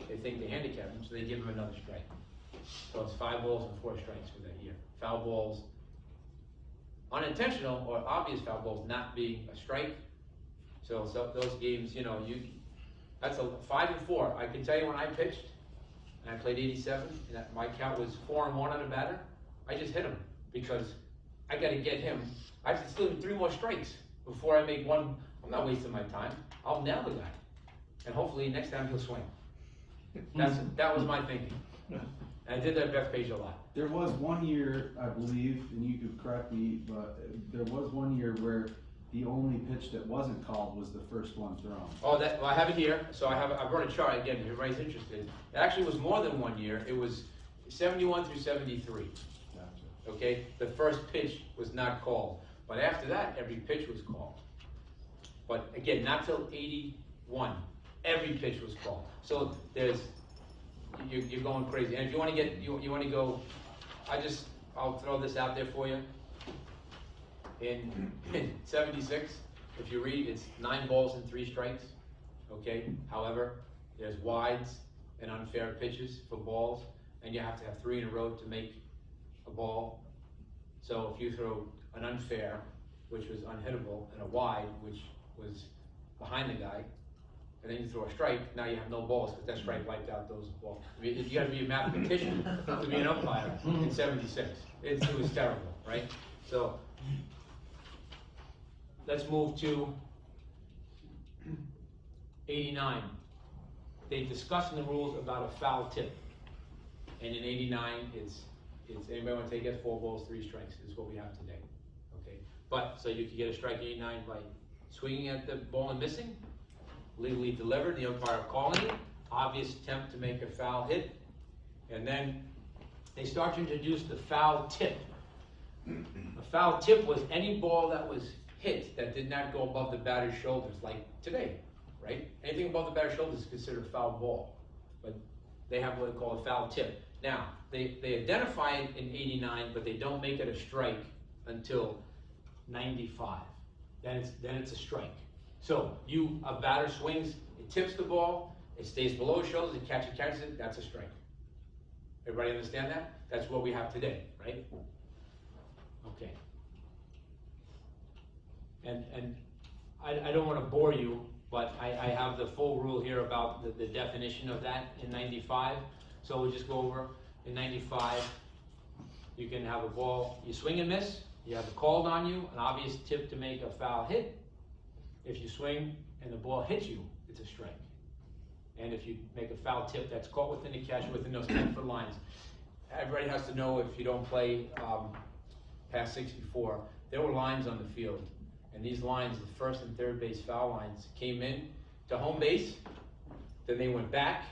They think they handicap him, so they give him another strike. So it's 5 balls and 4 strikes for that year. Foul balls, unintentional or obvious foul balls not being a strike. So those games, you know, that's a 5-4. I can tell you when I pitched, and I played 87, and my count was 4-1 on a batter, I just hit him, because I gotta get him. I have to still do 3 more strikes before I make one. I'm not wasting my time. I'll nail the guy. And hopefully next time he'll swing. That was my thinking. And I did that at Beth Page a lot. There was one year, I believe, and you could correct me, but there was one year where the only pitch that wasn't called was the first one thrown. Oh, well, I have it here. So I brought a chart again. If everybody's interested. It actually was more than 1 year. It was 71 through 73. Gotcha. Okay, the first pitch was not called, but after that, every pitch was called. But again, not till 81. Every pitch was called. So you're going crazy. And if you want to get, you want to go, I'll throw this out there for you. In 76, if you read, it's 9 balls and 3 strikes. Okay. However, there's wides and unfair pitches for balls, and you have to have 3 in a row to make a ball. So if you throw an unfair, which was unhittable, and a wide, which was behind the guy, and then you throw a strike, now you have no balls, because that strike wiped out those balls. I mean, you gotta be a mathematician to be an umpire in 76. It was terrible, right? So, let's move to 89. They discussed in the rules about a foul tip. And in 89, it's anybody want to take it? 4 balls, 3 strikes is what we have today. Okay, but so you can get a strike 89 by swinging at the ball and missing, legally delivered, the umpire calling it, obvious attempt to make a foul hit, and then they start to introduce the foul tip. A foul tip was any ball that was hit that did not go above the batter's shoulders, like today, right? Anything above the batter's shoulders is considered a foul ball, but they have what they call a foul tip. Now, they identify it in 89, but they don't make it a strike until 95. Then it's a strike. So a batter swings, it tips the ball, it stays below his shoulders, it catches it, that's a strike. Everybody understand that? That's what we have today, right? Okay. And I don't want to bore you, but I have the full rule here about the definition of that in 95. So we'll just go over in 95. You can have a ball, you swing and miss, you have it called on you, an obvious tip to make a foul hit. If you swing and the ball hits you, it's a strike. And if you make a foul tip that's caught within the catch, within those 10-foot lines. Everybody has to know, if you don't play past 64, there were lines on the field. And these lines, the first and third base foul lines, came in to home base, then they went back,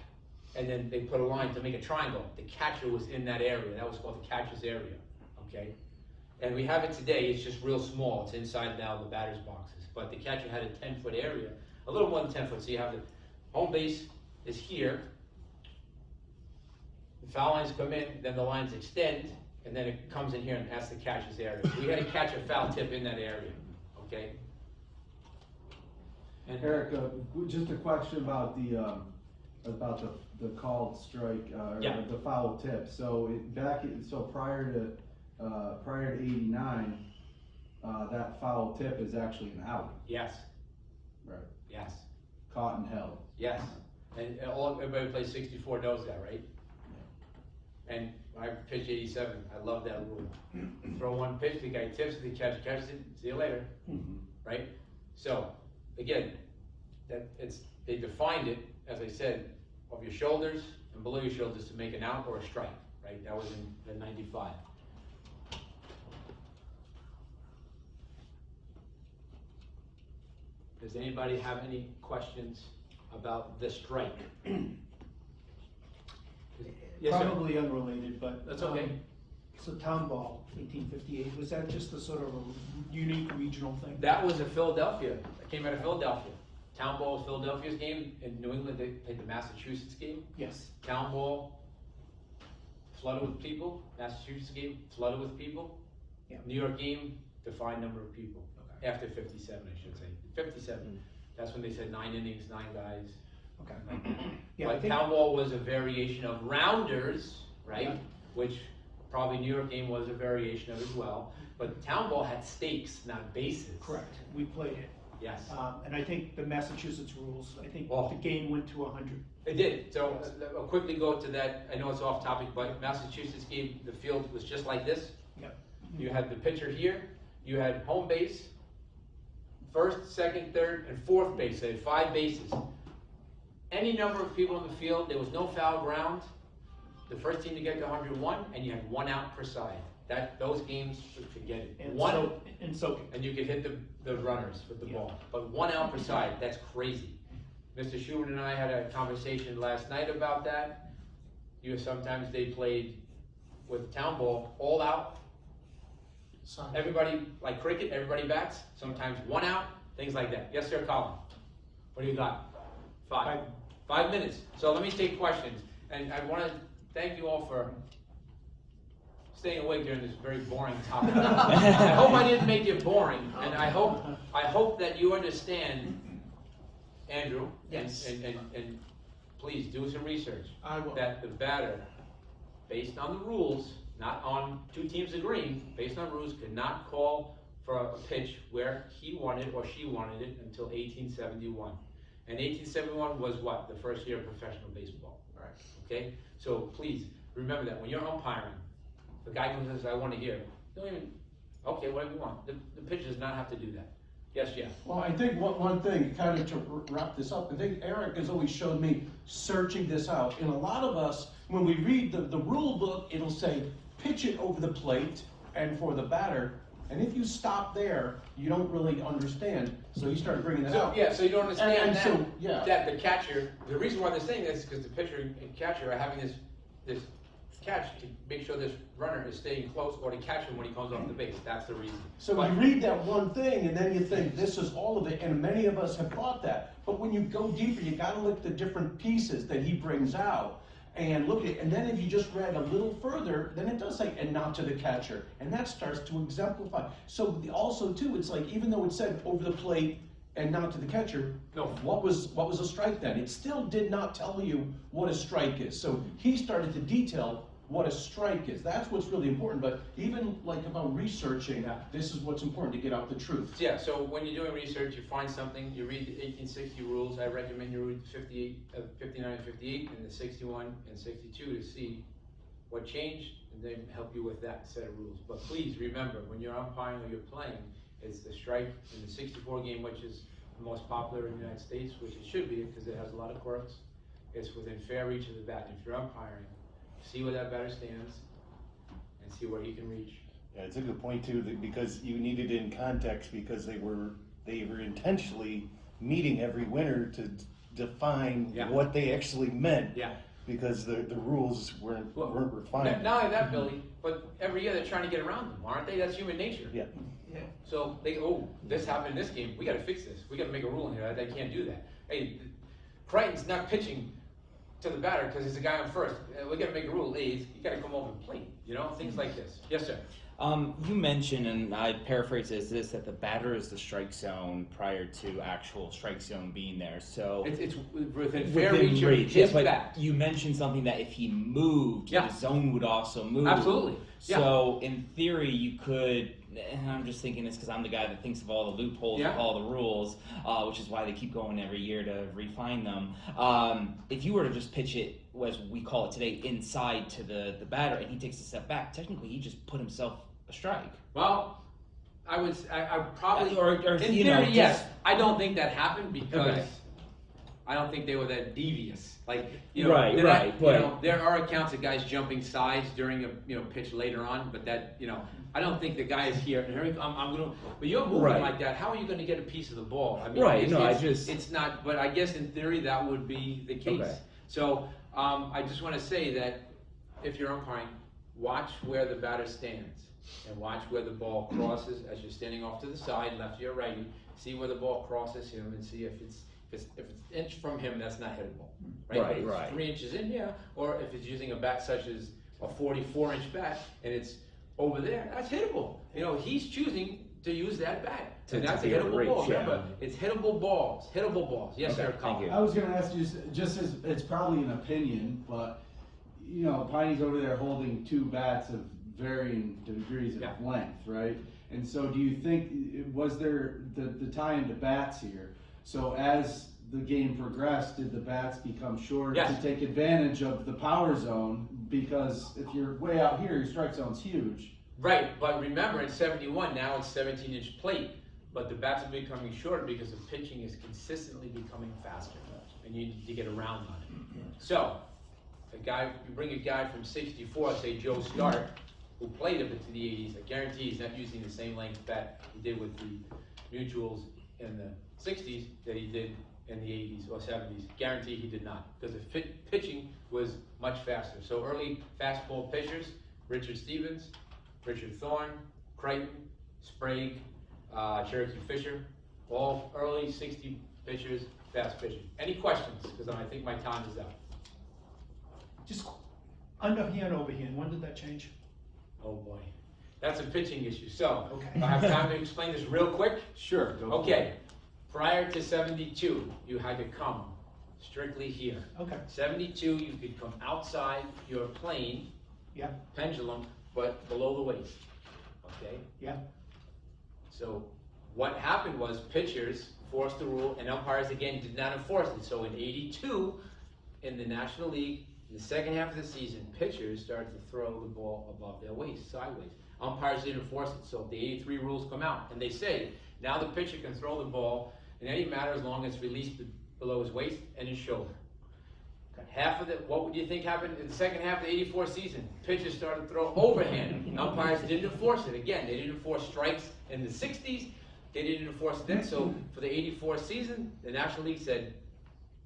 and then they put a line to make a triangle. The catcher was in that area. That was called the catcher's area, okay? And we have it today, it's just real small. It's inside now the batter's boxes. But the catcher had a 10-foot area, a little more than 10 foot. So you have the home base is here. The foul lines come in, then the lines extend, and then it comes in here, and that's the catcher's area. So we had to catch a foul tip in that area, okay? And Eric, just a question about the called strike, Yeah. or the foul tip. So prior to 89, that foul tip is actually an out. yes, Right. yes, Caught and held. yes. And everybody who plays 64 knows that, right? And when I pitched 87, I love that rule. Throw one pitch, the guy tips it, the catcher catches it, see you later, right? So, again, they defined it, as I said, of your shoulders and below your shoulders to make an out or a strike, right? That was in the 95. Does anybody have any questions about the strike? Yes, sir. Probably unrelated, but. That's okay. So town ball, 1858, was that just a sort of a unique regional thing? That was in Philadelphia. That came out of Philadelphia. Town ball was Philadelphia's game. In New England, they played the Massachusetts game. Yes. Town ball flooded with people. Massachusetts game flooded with people. Yeah. New York game, defined number of people. Okay. After 57, I should say. 57. That's when they said 9 innings, 9 guys. Okay. Yeah, I But think, town ball was a variation of rounders, right? Yeah. Which probably New York game was a variation of it as well, but town ball had stakes, not bases. Correct, we played it. Yes. And I think the Massachusetts rules, I think Oh. the game went to 100. It did, so I'll quickly go to that, I know it's off topic, but Massachusetts game, the field was just like this. Yep. You had the pitcher here, you had home base, first, second, third, and fourth base, they had 5 bases. Any number of people in the field, there was no foul ground, the first team to get to 101, and you had 1 out per side. Those games, forget it. And One, soaking. and you could hit the runners with the ball. But 1 out per side, that's crazy. Mr. Schubert and I had a conversation last night about that. Sometimes they played with town ball, all out. Sign. Everybody, like cricket, everybody bats, sometimes 1 out, things like that. Yes, sir, Colin? What do you got? 5. 5 minutes. So let me take questions. And I want to thank you all for staying awake during this very boring topic. I hope I didn't make it boring, and I hope that you understand, Andrew, Yes. and please do some research. I will. That the batter, based on the rules, not on 2 teams agreeing, based on rules, could not call for a pitch where he wanted or she wanted it until 1871. And 1871 was what? The first year of professional baseball. Right. Okay? So please, remember that when you're umpiring, the guy comes and says, I want to hear, don't even, okay, whatever you want. The pitcher does not have to do that. Yes, Jeff? Well, I think one thing, kind of to wrap this up, I think Eric has always showed me searching this out. And a lot of us, when we read the rule book, it'll say, pitch it over the plate and for the batter. And if you stop there, you don't really understand. So you started bringing that So, up. yeah, so you don't understand And that, so, yeah. that the catcher, the reason why they're saying this is because the pitcher and catcher are having this catch to make sure this runner is staying close or to catch him when he comes off the base. That's the reason. So But- you read that one thing and then you think this is all of it, and many of us have thought that. But when you go deeper, you gotta look at the different pieces that he brings out and look at it. And then if you just read a little further, then it does say, and not to the catcher. And that starts to exemplify. So also too, it's like, even though it said over the plate and not to the catcher, No. what was a strike then? It still did not tell you what a strike is. So he started to detail what a strike is. That's what's really important. But even like about researching, this is what's important to get out the truth. Yeah, so when you're doing research, you find something, you read the 1860 rules. I recommend you read 59 and 58 and the 61 and 62 to see what changed, and then help you with that set of rules. But please remember, when you're umpiring or you're playing, it's the strike in the 64 game, which is the most popular in the United States, which it should be because it has a lot of quirks. It's within fair reach of the bat. If you're umpiring, see where that batter stands and see where he can reach. Yeah, it's a good point too, that because you need it in context, because they were intentionally meeting every winter to define Yeah. what they actually meant. Yeah. Because the rules weren't refined. Not only that, Billy, but every year they're trying to get around them, aren't they? That's human nature. Yeah. Yeah. So they go, oh, this happened in this game. We got to fix this. We got to make a rule in here that they can't do that. Hey, Crichton's not pitching to the batter because he's a guy on first. We got to make a rule. Hey, you got to come over and play. You know, things like this. Yes, sir. You mentioned, and I paraphrase this, that the batter is the strike zone prior to actual strike zone being there. So It's within fair reach of yes, his but bat. you mentioned something that if he moved, Yeah. the zone would also move. Absolutely. Yeah. So in theory, you could. And I'm just thinking this because I'm the guy that thinks of all the loopholes Yeah. of all the rules, which is why they keep going every year to refine them. If you were to just pitch it, as we call it today, inside to the batter, and he takes a step back, technically he just put himself a strike. Well, I probably, Or in you theory, know, yes. just- I don't think that happened because Okay. I don't think they were that devious. Like, you know, Right, they're right, not- you but- know, there are accounts of guys jumping sides during a pitch later on, but that, I don't think the guy is here. And I'm gonna. But you're moving Right. like that. How are you going to get a piece of the ball? I mean, Right, It's, no, I it's, just- It's not. But I guess in theory that would be the case. Okay. So I just want to say that if you're umpiring, watch where the batter stands and watch where the ball crosses as you're standing off to the side, lefty or righty. See where the ball crosses him and see if it's an inch from him, that's not hittable. Right? Right, But if it's right. 3 inches in, yeah. Or if it's using a bat such as a 44-inch bat and it's over there, that's hittable. He's choosing to use that bat. And To that's a be able to hittable ball. reach, yeah. Remember, it's hittable balls. Hittable balls. Yes, Okay, sir. thank Colin. you. I was gonna ask you, just as, it's probably an opinion, but, Piney's over there holding 2 bats of varying degrees of Yeah. length, right? And so do you think, was there the tie into bats here? So as the game progressed, did the bats become shorter Yes. to take advantage of the power zone? Because if you're way out here, your strike zone's huge. Right, but remember in 71, now it's 17-inch plate, but the bats are becoming shorter because the pitching is consistently becoming faster, and you need to get around on it. So, you bring a guy from 64, say Joe Stark, who played up into the 80s, I guarantee he's not using the same length bat he did with the mutuals in the 60s that he did in the 80s or 70s. Guarantee he did not, because the pitching was much faster. So early fastball pitchers, Richard Stevens, Richard Thorne, Crichton, Sprague, Cherokee Fisher, all early 60 pitchers, fast pitchers. Any questions? Because I think my time is up. Just underhand, overhand, when did that change? Oh boy, that's a pitching issue. So, Okay. I have time to explain this real quick. Sure. Go for Okay, prior to 72, you had to come strictly here. Okay, 72, you could come outside your plane, yeah, pendulum, but below the waist. Okay? yeah, So what happened was pitchers forced the rule, and umpires again did not enforce it. So in 82, in the National League, in the second half of the season, pitchers started to throw the ball above their waist, sideways. Umpires didn't enforce it, so the 83 rules come out, and they say, now the pitcher can throw the ball in any manner as long as it's released below his waist and his shoulder. Half of the, what would you think happened in the second half of the 84 season? Pitchers started to throw overhand. Umpires didn't enforce it. Again, they didn't enforce strikes in the 60s. They didn't enforce it then. So for the 84 season, the National League said,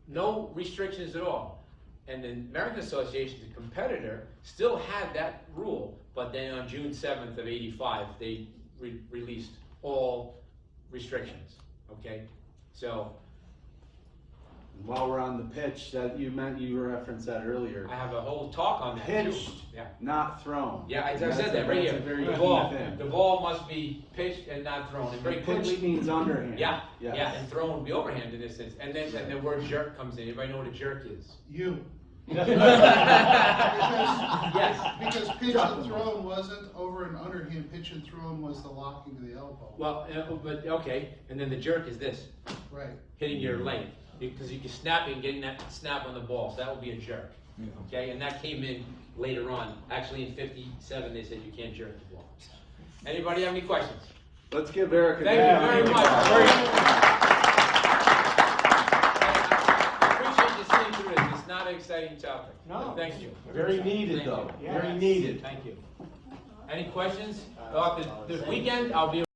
no restrictions at all. And the American Association, the competitor, still had that rule, but then on June 7th of 85, they released all restrictions, okay? So, While we're on the pitch, that you referenced that earlier. I have a whole talk on that too. Pitched, Yeah. not thrown. Yeah, I That's said that right that's here. a very The key ball, thing. the ball must be pitched and not thrown. And very Pitch quickly, means underhand. yeah, Yes. yeah, and thrown would be overhand in this sense. And then the word jerk comes in. Anybody know what a jerk is? You. Yes. Because pitch and thrown wasn't over and underhand, pitch and thrown was the locking to the elbow. Well, but okay. And then the jerk is this, Right. hitting your leg. Because you can snap it and getting that snap on the ball. So that would be a jerk. Okay, and that came in later on. Actually in 57 they said you can't jerk the ball. Anybody have any questions? Let's give Eric a Thank you very much. I appreciate you sitting through this. It's not an exciting topic. No. But thank you. Very needed Thank though, you. very needed. Thank you. Any questions? This weekend, I'll be